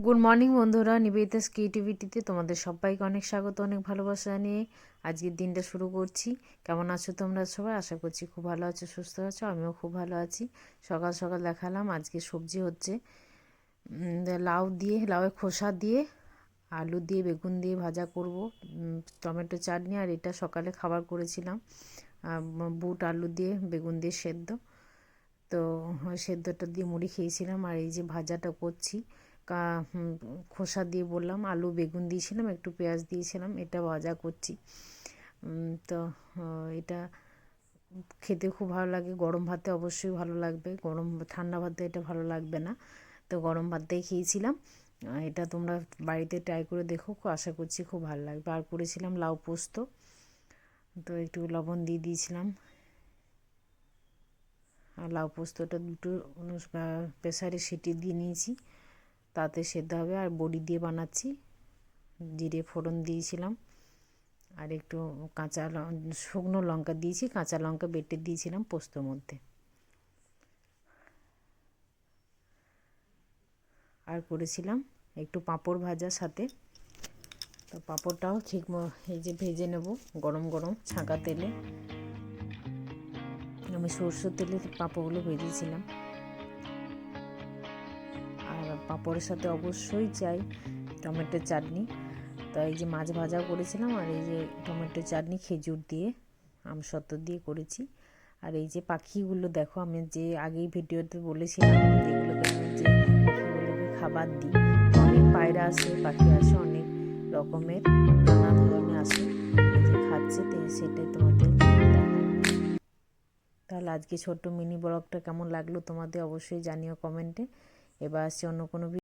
Good morning বন্ধুরা, নিবেদিতাস ক্রিয়েটিভিটিতে তোমাদের সবাইকে অনেক স্বাগত, অনেক ভালোবাসা জানিয়ে আজকের দিনটা শুরু করছি। কেমন আছো তোমরা সবাই? আশা করছি খুব ভালো আছো, সুস্থ আছো। আমিও খুব ভালো আছি। সকাল সকাল দেখালাম আজকে সবজি হচ্ছে লাউ দিয়ে, লাউয়ের খোসা দিয়ে, আলু দিয়ে, বেগুন দিয়ে ভাজা করব, টমেটো চাটনি। আর এটা সকালে খাবার করেছিলাম, বুট আলু দিয়ে বেগুন দিয়ে সেদ্ধ। তো সেদ্ধটা দিয়ে মুড়ি খেয়েছিলাম। আর এই যে ভাজাটা করছি, খোসা দিয়ে বললাম, আলু বেগুন দিয়েছিলাম, একটু পেঁয়াজ দিয়েছিলাম, এটা ভাজা করছি। তো এটা খেতে খুব ভালো লাগে, গরম ভাতে অবশ্যই ভালো লাগবে, ঠান্ডা ভাতে এটা ভালো লাগবে না। তো গরম ভাতেই খেয়েছিলাম। এটা তোমরা বাড়িতে ট্রাই করে দেখো, আশা করছি খুব ভালো লাগবে। আর করেছিলাম লাউ পোস্ত, তো একটু লবণ দিয়ে দিয়েছিলাম। আর লাউ পোস্তটা দুটো প্রেসারে সিটি দিয়ে নিয়েছি, তাতে সেদ্ধ হবে। আর বড়ি দিয়ে বানাচ্ছি, জিরে ফোড়ন দিয়েছিলাম, আর একটু শুকনো লঙ্কা দিয়েছি, কাঁচা লঙ্কা বেটে দিয়েছিলাম পোস্তর মধ্যে। আর করেছিলাম একটু পাঁপড় ভাজা সাথে। তো পাঁপড়টাও ঠিক এই যে ভেজে নেব গরম গরম ছাঁকা তেলে। আমি সরষের তেলে পাঁপড়গুলো ভেজেছিলাম। আর পাঁপড়ের সাথে অবশ্যই চাই টমেটোর চাটনি। তো এই যে মাছ ভাজা করেছিলাম, আর এই যে টমেটো চাটনি খেজুর দিয়ে, আমসত্ত্ব দিয়ে করেছি। আর এই যে পাখিগুলো দেখো, আমি যে আগেই ভিডিওতে বলেছিলাম যেগুলোকে আমি যে পাখিগুলোকে খাবার দিই, অনেক পায়রা আসে, পাখি আসে, অনেক রকমের নানা ধরনের আসে, এই যে খাচ্ছে, তো সেটাই তোমাদের দেখালাম। তাহলে আজকে ছোট্ট মিনি ব্লগটা কেমন লাগলো তোমাদের অবশ্যই জানিও কমেন্টে। এবার আসছি অন্য কোনো